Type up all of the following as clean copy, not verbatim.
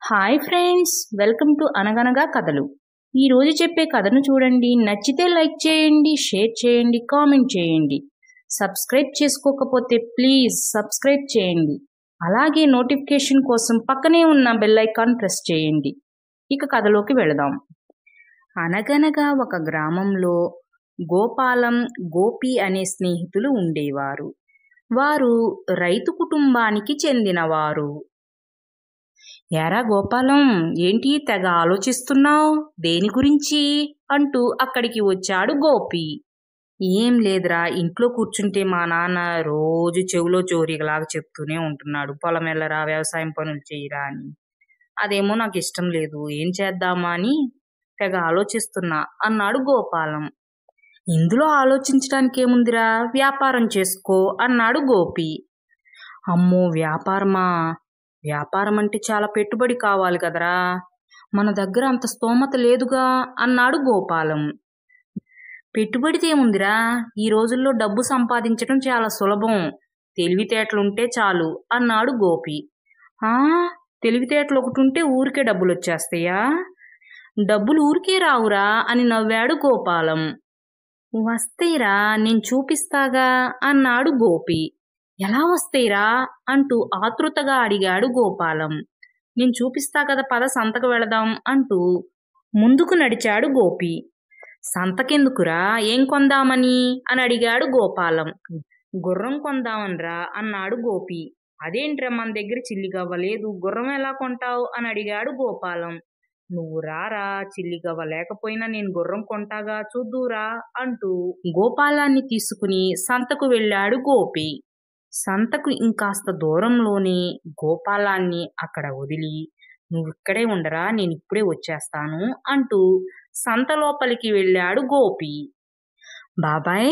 Hi friends, welcome to అనగనగా కథలు. ఈరోజు చెప్పే కథను చూడండి. నచ్చితే లైక్ చేయండి, షేర్ చేయండి, కామెంట్ చేయండి. సబ్స్క్రైబ్ చేసుకోకపోతే ప్లీజ్ సబ్స్క్రైబ్ చేయండి. అలాగే నోటిఫికేషన్ కోసం పక్కనే ఉన్న బెల్ ఐకాన్ ప్రెస్ చేయండి. ఇక కథలోకి వెళదాం. అనగనగా ఒక గ్రామంలో గోపాలం, గోపి అనే స్నేహితులు ఉండేవారు. వారు రైతు కుటుంబానికి చెందినవారు. యారా గోపాలం, ఏంటి తెగ ఆలోచిస్తున్నావు? దేని గురించి అంటూ అక్కడికి వచ్చాడు గోపి. ఏం లేదురా, ఇంట్లో కూర్చుంటే మా నాన్న రోజు చెవిలో చోరీగలాగా చెప్తూనే ఉంటున్నాడు, పొలం వెళ్ళరా, వ్యవసాయం పనులు చేయరా అని. అదేమో నాకు ఇష్టం లేదు, ఏం చేద్దామా అని తెగ ఆలోచిస్తున్నా అన్నాడు గోపాలం. ఇందులో ఆలోచించడానికి ఏముందిరా, వ్యాపారం చేసుకో అన్నాడు గోపి. అమ్మో, వ్యాపారమా? వ్యాపారం అంటే చాలా పెట్టుబడి కావాలి కదరా, మన దగ్గర అంత స్తోమత లేదుగా అన్నాడు గోపాలం. పెట్టుబడితేముందిరా, ఈ రోజుల్లో డబ్బు సంపాదించడం చాలా సులభం, తెలివితేటలుంటే చాలు అన్నాడు గోపి. తెలివితేటలు ఒకటి ఉంటే ఊరికే డబ్బులు వచ్చేస్తాయా? డబ్బులు ఊరికే రావురా అని నవ్వాడు గోపాలం. వస్తాయిరా, నేను చూపిస్తాగా అన్నాడు గోపి. ఎలా వస్తాయిరా అంటూ ఆతృతగా అడిగాడు గోపాలం. నేను చూపిస్తా కదా, పద సంతకు వెళదాం అంటూ ముందుకు నడిచాడు గోపి. సంతకెందుకురా, ఏం కొందామని అని అడిగాడు గోపాలం. గుర్రం కొందామనరా అన్నాడు గోపి. అదేంట్రా, మన దగ్గర చిల్లిగవ్వలేదు, గుర్రం ఎలా కొంటావు అని అడిగాడు గోపాలం. నువ్వు రారా, చిల్లిగవ్వ లేకపోయినా నేను గుర్రం కొంటాగా, చూద్దురా అంటూ గోపాలాన్ని తీసుకుని సంతకు వెళ్ళాడు గోపి. సంతకు ఇంకాస్త దూరంలోనే గోపాలాన్ని అక్కడ వదిలి, నువ్విక్కడే ఉండరా, నేను ఇప్పుడే వచ్చేస్తాను అంటూ సంత లోపలికి వెళ్ళాడు గోపి. బాబాయ్,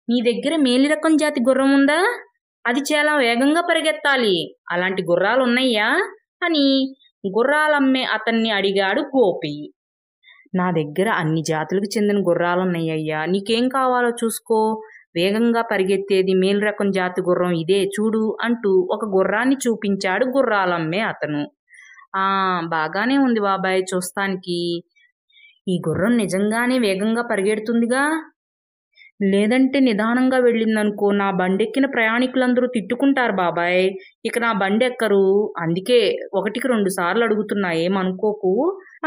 నీ దగ్గర మేలి రకం జాతి గుర్రం ఉందా? అది చాలా వేగంగా పరిగెత్తాలి, అలాంటి గుర్రాలు ఉన్నాయా అని గుర్రాలమ్మే అతన్ని అడిగాడు గోపి. నా దగ్గర అన్ని జాతులకు చెందిన గుర్రాలున్నాయ్యా, నీకేం కావాలో చూసుకో, వేగంగా పరిగెత్తేది మేలు రకం జాతి గుర్రం ఇదే చూడు అంటూ ఒక గుర్రాన్ని చూపించాడు గుర్రాలమ్మే అతను. బాగానే ఉంది బాబాయ్ చూస్తానికి. ఈ గుర్రం నిజంగానే వేగంగా పరిగెడుతుందిగా? లేదంటే నిదానంగా వెళ్ళిందనుకో, నా బండెక్కిన ప్రయాణికులందరూ తిట్టుకుంటారు బాబాయ్, ఇక నా బండెక్కరు, అందుకే 1-2 సార్లు అడుగుతున్నా, ఏమనుకోకు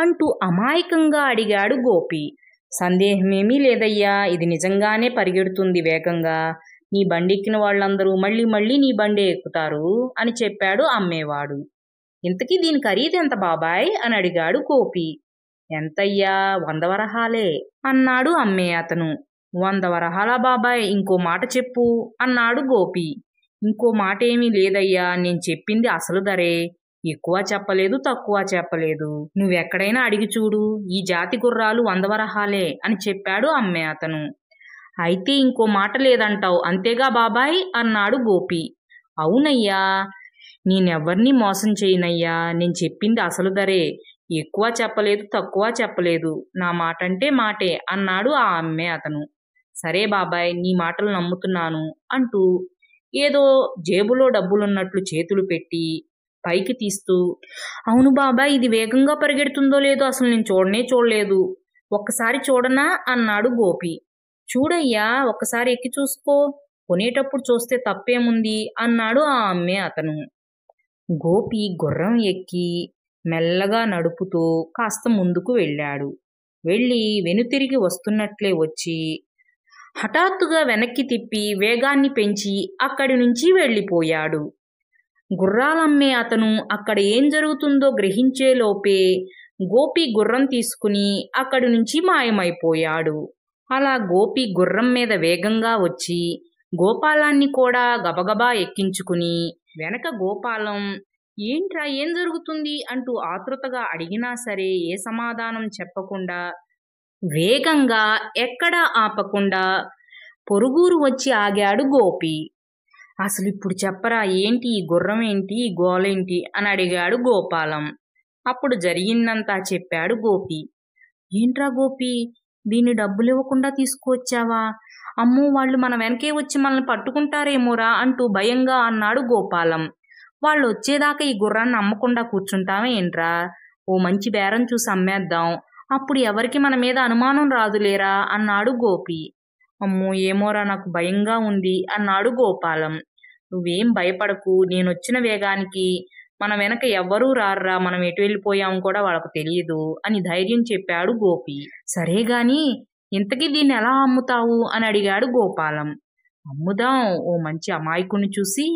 అంటూ అమాయకంగా అడిగాడు గోపి. సందేహమేమీ లేదయ్యా, ఇది నిజంగానే పరిగెడుతుంది వేగంగా, నీ బండెక్కిన వాళ్ళందరూ మళ్ళీ మళ్ళీ నీ బండే ఎక్కుతారు అని చెప్పాడు అమ్మేవాడు. ఇంతకీ దీని ఖరీదు ఎంత బాబాయ్ అని అడిగాడు గోపి. ఎంతయ్యా? 100 వరహాలే అన్నాడు అమ్మే అతను. 100 వరహాలా బాబాయ్, ఇంకో మాట చెప్పు అన్నాడు గోపి. ఇంకో మాట ఏమీ లేదయ్యా, నేను చెప్పింది అసలు ధరే, ఎక్కువ చెప్పలేదు, తక్కువ చెప్పలేదు, నువ్వెక్కడైనా అడిగి చూడు, ఈ జాతి గుర్రాలు 100 వరహాలే అని చెప్పాడు అమ్మే అతను. అయితే ఇంకో మాట లేదంటావు అంతేగా బాబాయ్ అన్నాడు గోపి. అవునయ్యా, నేనెవ్వరినీ మోసం చేయనయ్యా, నేను చెప్పింది అసలు ధరే, ఎక్కువ చెప్పలేదు, తక్కువ చెప్పలేదు, నా మాట అంటే మాటే అన్నాడు ఆ అమ్మే అతను. సరే బాబాయ్, నీ మాటలు నమ్ముతున్నాను అంటూ ఏదో జేబులో డబ్బులున్నట్లు చేతులు పెట్టి పైకి తీస్తూ, అవును బాబాయ్, ఇది వేగంగా పరిగెడుతుందో లేదో అసలు నేను చూడలేదు, ఒక్కసారి చూడనా అన్నాడు గోపి. చూడయ్యా, ఒక్కసారి ఎక్కి చూసుకో, కొనేటప్పుడు చూస్తే తప్పేముంది అన్నాడు ఆ అమ్మే అతను. గోపి గుర్రం ఎక్కి మెల్లగా నడుపుతూ కాస్త ముందుకు వెళ్ళాడు. వెళ్ళి వెనుతిరిగి వస్తున్నట్లే వచ్చి హఠాత్తుగా వెనక్కి తిప్పి వేగాన్ని పెంచి అక్కడి నుంచి వెళ్ళిపోయాడు. గుర్రాలమ్మే అతను అక్కడ ఏం జరుగుతుందో గ్రహించేలోపే గోపి గుర్రం తీసుకుని అక్కడి నుంచి మాయమైపోయాడు. అలా గోపి గుర్రం మీద వేగంగా వచ్చి గోపాలాన్ని కూడా గబగబా ఎక్కించుకుని వెనక గోపాలం ఏంట్రా, ఏం జరుగుతుంది అంటూ ఆతృతగా అడిగినా సరే ఏ సమాధానం చెప్పకుండా వేగంగా ఎక్కడా ఆపకుండా పొరుగురు వచ్చి ఆగాడు గోపి. అసలు ఇప్పుడు చెప్పరా, ఏంటి ఈ గుర్రం ఏంటి, ఈ గోలేంటి అని అడిగాడు గోపాలం. అప్పుడు జరిగిందంతా చెప్పాడు గోపి. ఏంట్రా గోపి, దీన్ని డబ్బులు ఇవ్వకుండా తీసుకువచ్చావా? అమ్మో, వాళ్ళు మన వెనకే వచ్చి మనల్ని పట్టుకుంటారేమోరా అంటూ భయంగా అన్నాడు గోపాలం. వాళ్ళు వచ్చేదాకా ఈ గుర్రాన్ని అమ్మకుండా కూర్చుంటామే ఏంట్రా? ఓ మంచి బేరం చూసి అమ్మేద్దాం, అప్పుడు ఎవరికి మన మీద అనుమానం రాదులేరా అన్నాడు గోపి. అమ్మో ఏమోరా, నాకు భయంగా ఉంది అన్నాడు గోపాలం. నువ్వేం భయపడకు, నేనొచ్చిన వేగానికి మన వెనక ఎవ్వరూ రారురా, మనం ఎటు వెళ్ళిపోయాం కూడా వాళ్ళకు తెలియదు అని ధైర్యం చెప్పాడు గోపి. సరే గాని ఇంతకీ దీన్ని ఎలా అమ్ముతావు అని అడిగాడు గోపాలం. అమ్ముదాం, ఓ మంచి అమాయకుని చూసి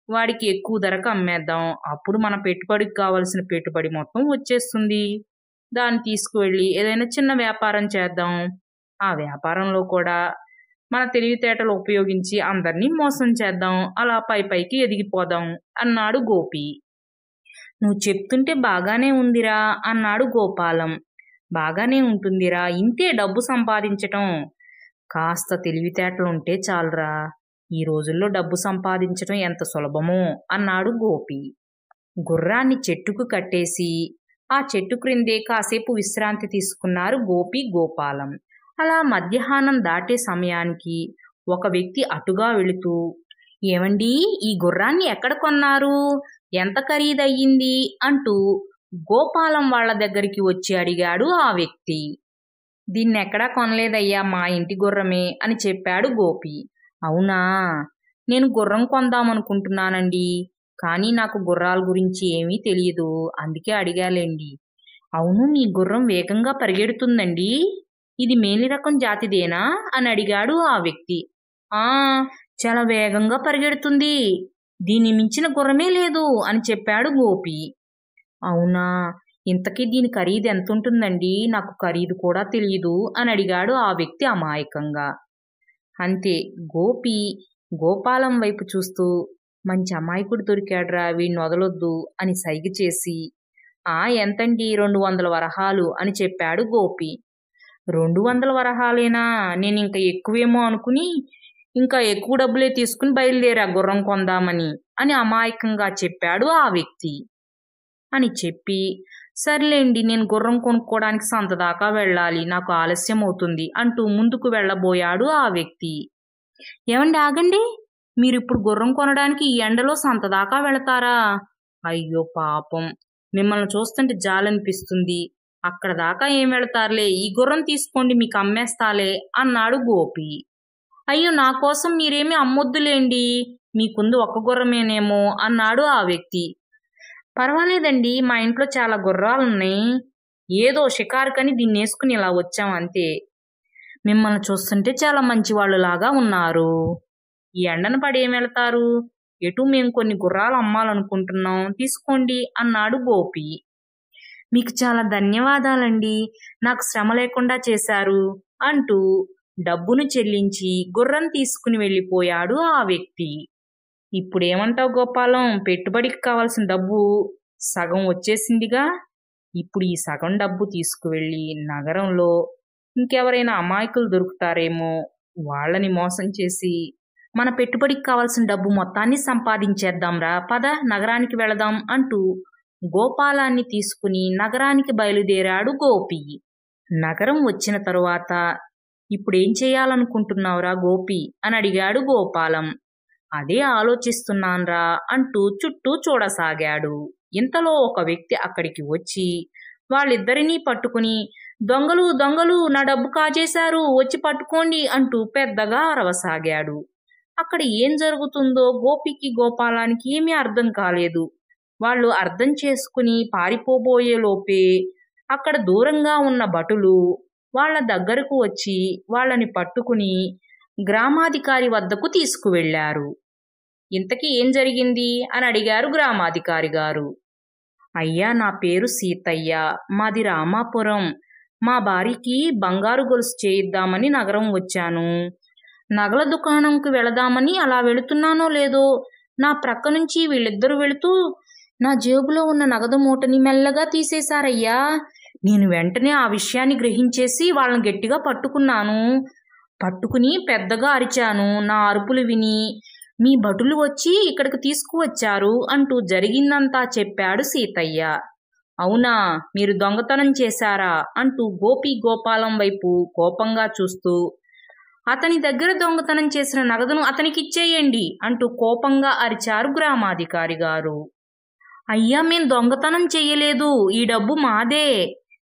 వాడికి ఎక్కువ ధరకు అమ్మేద్దాం, అప్పుడు మన పెట్టుబడికి కావలసిన పెట్టుబడి మొత్తం వచ్చేస్తుంది. దాన్ని తీసుకువెళ్ళి ఏదైనా చిన్న వ్యాపారం చేద్దాం, ఆ వ్యాపారంలో కూడా మన తెలివితేటలు ఉపయోగించి అందరినీ మోసం చేద్దాం, అలా పైకి ఎదిగిపోదాం అన్నాడు గోపి. నువ్వు చెప్తుంటే బాగానే ఉందిరా అన్నాడు గోపాలం. బాగానే ఉంటుందిరా, ఇంతే డబ్బు సంపాదించటం, కాస్త తెలివితేటలుంటే చాలురా, ఈ రోజుల్లో డబ్బు సంపాదించటం ఎంత సులభమో అన్నాడు గోపి. గుర్రాన్ని చెట్టుకు కట్టేసి ఆ చెట్టు క్రిందే కాసేపు విశ్రాంతి తీసుకున్నారు గోపి గోపాలం. అలా మధ్యాహ్నం దాటే సమయానికి ఒక వ్యక్తి అటుగా వెళుతూ, ఏమండి, ఈ గుర్రాన్ని ఎక్కడ కొన్నారు, ఎంత ఖరీదయ్యింది అంటూ గోపాలం వాళ్ళ దగ్గరికి వచ్చి అడిగాడు ఆ వ్యక్తి. దీన్నెక్కడా కొనలేదయ్యా, మా ఇంటి గుర్రమే అని చెప్పాడు గోపి. అవునా, నేను గుర్రం కొందామనుకుంటున్నానండి, కానీ నాకు గుర్రాల గురించి ఏమీ తెలియదు, అందుకే అడిగాలేండి. అవును, మీ గుర్రం వేగంగా పరిగెడుతుందండి, ఇది మేలి రకం జాతిదేనా అని అడిగాడు ఆ వ్యక్తి. ఆ, చాలా వేగంగా పరిగెడుతుంది, దీన్ని మించిన గుర్రమే లేదు అని చెప్పాడు గోపి. అవునా, ఇంతకీ దీని ఖరీదు ఎంత ఉంటుందండి, నాకు ఖరీదు కూడా తెలియదు అని అడిగాడు ఆ వ్యక్తి అమాయకంగా. అంతే, గోపి గోపాలం వైపు చూస్తూ, మంచి అమాయకుడు దొరికాడ్రా, వీడిని వదలొద్దు అని సైగ చేసి, ఎంతండి, 200 వరహాలు అని చెప్పాడు గోపి. 200 వరహాలేనా, నేను ఇంకా ఎక్కువేమో అనుకుని ఇంకా ఎక్కువ డబ్బులే తీసుకుని బయలుదేరా గుర్రం కొందామని అని అమాయకంగా చెప్పాడు ఆ వ్యక్తి. అని చెప్పి, సర్లేండి, నేను గుర్రం కొనుక్కోవడానికి సంత దాకా వెళ్ళాలి, నాకు ఆలస్యం అవుతుంది అంటూ ముందుకు వెళ్ళబోయాడు ఆ వ్యక్తి. ఏమండి, ఆగండి, మీరిప్పుడు గుర్రం కొనడానికి ఈ ఎండలో సంత దాకా వెళతారా? అయ్యో పాపం, మిమ్మల్ని చూస్తుంటే జాలనిపిస్తుంది, అక్కడ దాకా ఏం వెళతారులే, ఈ గుర్రం తీసుకోండి, మీకు అమ్మేస్తాలే అన్నాడు గోపి. అయ్యో, నా కోసం మీరేమీ అమ్మొద్దులేండి, మీకుంది ఒక్క గుర్రమేనేమో అన్నాడు ఆ వ్యక్తి. పర్వాలేదండి, మా ఇంట్లో చాలా గుర్రాలున్నాయి, ఏదో షికారుకని దీన్ని వేసుకుని ఇలా వచ్చాం అంతే, మిమ్మల్ని చూస్తుంటే చాలా మంచివాళ్ళు లాగా ఉన్నారు, ఈ ఎండను పడి ఏం వెళతారు, ఎటు మేము కొన్ని గుర్రాలు అమ్మాలనుకుంటున్నాం, తీసుకోండి అన్నాడు గోపి. మీకు చాలా ధన్యవాదాలండి, నాకు శ్రమ లేకుండా చేశారు అంటూ డబ్బును చెల్లించి గుర్రం తీసుకుని వెళ్ళిపోయాడు ఆ వ్యక్తి. ఇప్పుడేమంటావు గోపాలం, పెట్టుబడికి కావాల్సిన డబ్బు సగం వచ్చేసిందిగా, ఇప్పుడు ఈ సగం డబ్బు తీసుకువెళ్ళి నగరంలో ఇంకెవరైనా అమాయకులు దొరుకుతారేమో, వాళ్ళని మోసం చేసి మన పెట్టుబడికి కావాల్సిన డబ్బు మొత్తాన్ని సంపాదించేద్దాంరా, పద నగరానికి వెళదాం అంటూ గోపాలాన్ని తీసుకుని నగరానికి బయలుదేరాడు గోపి. నగరం వచ్చిన తరువాత, ఇప్పుడేం చేయాలనుకుంటున్నావురా గోపి అని అడిగాడు గోపాలం. అదే ఆలోచిస్తున్నాన్రా అంటూ చుట్టూ చూడసాగాడు. ఇంతలో ఒక వ్యక్తి అక్కడికి వచ్చి వాళ్ళిద్దరినీ పట్టుకుని, దొంగలు దొంగలు, నా డబ్బు కాజేశారు, వచ్చి పట్టుకోండి అంటూ పెద్దగా అరవసాగాడు. అక్కడ ఏం జరుగుతుందో గోపికి గోపాలానికి ఏమీ అర్థం కాలేదు. వాళ్ళు అర్థం చేసుకుని పారిపోబోయే లోపే అక్కడ దూరంగా ఉన్న భటులు వాళ్ళ దగ్గరకు వచ్చి వాళ్ళని పట్టుకుని గ్రామాధికారి వద్దకు తీసుకువెళ్లారు. ఇంతకీ ఏం జరిగింది అని అడిగారు గ్రామాధికారి గారు. అయ్యా, నా పేరు సీతయ్య, మాది రామాపురం, మా భార్యకి బంగారు గొలుసు చేయిద్దామని నగరం వచ్చాను, నగల దుకాణంకు వెళదామని అలా వెళుతున్నానో లేదో నా ప్రక్క నుంచి వీళ్ళిద్దరూ వెళుతూ నా జేబులో ఉన్న నగదు మూటని మెల్లగా తీసేశారయ్యా. నేను వెంటనే ఆ విషయాన్ని గ్రహించేసి వాళ్ళని గట్టిగా పట్టుకున్నాను. పట్టుకుని పెద్దగా అరిచాను. నా అరుపులు విని మీ భటులు వచ్చి ఇక్కడికి తీసుకువచ్చారు అంటూ జరిగిందంతా చెప్పాడు సీతయ్య. అవునా, మీరు దొంగతనం చేశారా అంటూ గోపి గోపాలం వైపు కోపంగా చూస్తూ, అతని దగ్గర దొంగతనం చేసిన నగదును అతనికిచ్చేయండి అంటూ కోపంగా అరిచారు గ్రామాధికారి గారు. అయ్యా మేం దొంగతనం చెయ్యలేదు, ఈ డబ్బు మాదే,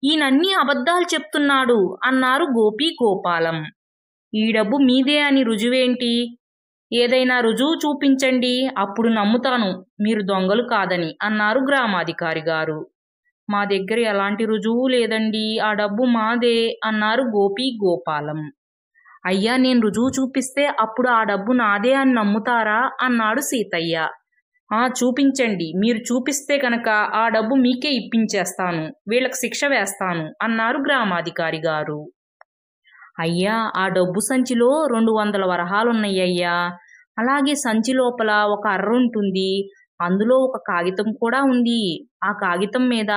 ఈయనన్నీ అబద్ధాలు చెప్తున్నాడు అన్నారు గోపి గోపాలం. ఈ డబ్బు మీదే అని రుజువేంటి? ఏదైనా రుజువు చూపించండి, అప్పుడు నమ్ముతాను మీరు దొంగలు కాదని అన్నారు గ్రామాధికారి గారు. మా దగ్గర ఎలాంటి రుజువు లేదండి, ఆ డబ్బు మాదే అన్నారు గోపి గోపాలం. అయ్యా నేను రుజువు చూపిస్తే అప్పుడు ఆ డబ్బు నాదే అని నమ్ముతారా అన్నాడు సీతయ్య. చూపించండి, మీరు చూపిస్తే కనుక ఆ డబ్బు మీకే ఇప్పించేస్తాను, వీళ్ళకి శిక్ష వేస్తాను అన్నారు గ్రామాధికారి గారు. అయ్యా ఆ డబ్బు సంచిలో 200 వరహాలున్నాయ్యా, అలాగే సంచి లోపల ఒక అర్ర ఉంటుంది, అందులో ఒక కాగితం కూడా ఉంది. ఆ కాగితం మీద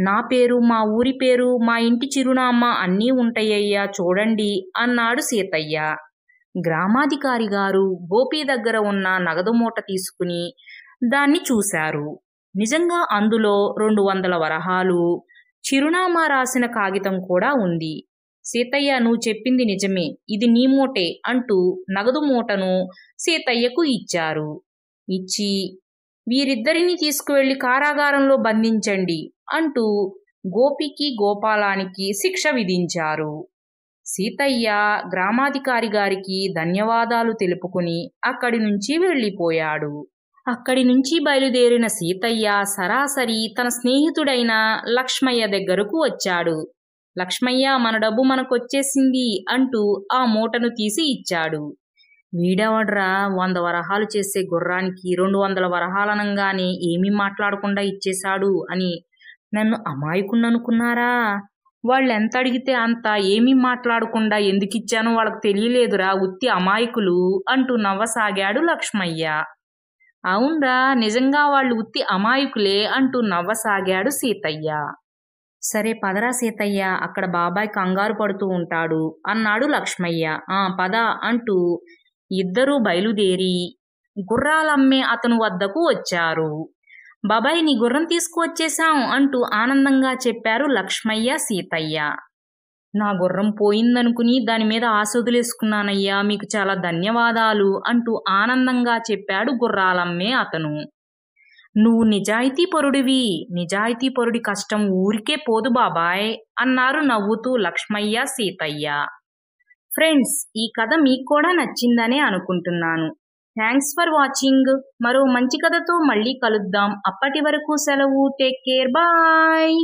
నా పేరు, మా ఊరి పేరు, మా ఇంటి చిరునామా అన్నీ ఉంటాయ్యా, చూడండి అన్నాడు సీతయ్య. గ్రామాధికారి గారు గోపి దగ్గర ఉన్న నగదు మూట తీసుకుని దాన్ని చూశారు. నిజంగా అందులో 200 వరహాలు, చిరునామా రాసిన కాగితం కూడా ఉంది. సీతయ్య నువ్వు చెప్పింది నిజమే, ఇది నీ మూటే అంటూ నగదు మూటను సీతయ్యకు ఇచ్చారు. ఇచ్చి వీరిద్దరిని తీసుకువెళ్లి కారాగారంలో బంధించండి అంటూ గోపికి గోపాలానికి శిక్ష విధించారు. సీతయ్య గ్రామాధికారి గారికి ధన్యవాదాలు తెలుపుకుని అక్కడి నుంచి వెళ్ళిపోయాడు. అక్కడి నుంచి బయలుదేరిన సీతయ్య సరాసరి తన స్నేహితుడైన లక్ష్మయ్య దగ్గరకు వచ్చాడు. లక్ష్మయ్య మన డబ్బు మనకొచ్చేసింది అంటూ ఆ మూటను తీసి ఇచ్చాడు. వీడెవడ్రా 100 వరహాలు చేసే గుర్రానికి 200 వరహాలనంగానే ఏమీ మాట్లాడకుండా ఇచ్చేశాడు అని నన్ను అమాయకున్ననుకున్నారా? వాళ్ళెంత అడిగితే అంత ఏమీ మాట్లాడకుండా ఎందుకిచ్చానో వాళ్ళకు తెలియలేదురా, ఉత్తి అమాయకులు అంటూ నవ్వసాగాడు లక్ష్మయ్య. అవునరా, నిజంగా వాళ్ళు ఉత్తి అమాయకులే అంటూ నవ్వసాగాడు సీతయ్య. సరే పదరా సీతయ్య, అక్కడ బాబాయ్ కంగారు పడుతూ ఉంటాడు అన్నాడు లక్ష్మయ్య. పద అంటూ ఇద్దరూ బయలుదేరి గుర్రాలమ్మే అతను వద్దకు వచ్చారు. బాబాయ్ నీ గుర్రం తీసుకువచ్చేశాం అంటూ ఆనందంగా చెప్పారు లక్ష్మయ్య సీతయ్య. నా గుర్రం పోయిందనుకుని దాని మీద ఆశ వదిలేసుకున్నానయ్యా, మీకు చాలా ధన్యవాదాలు అంటూ ఆనందంగా చెప్పాడు గుర్రాలమ్మే అతను. నువ్వు నిజాయితీపరుడివి, నిజాయితీపరుడి కష్టం ఊరికే పోదు బాబాయ్ అన్నారు నవ్వుతూ లక్ష్మయ్య సీతయ్య. ఫ్రెండ్స్, ఈ కథ మీకు కూడా నచ్చిందనే అనుకుంటున్నాను. Thanks for watching. మరో మంచి కథతో మళ్ళీ కలుద్దాం. అప్పటి వరకు సెలవు. Take care. బాయ్.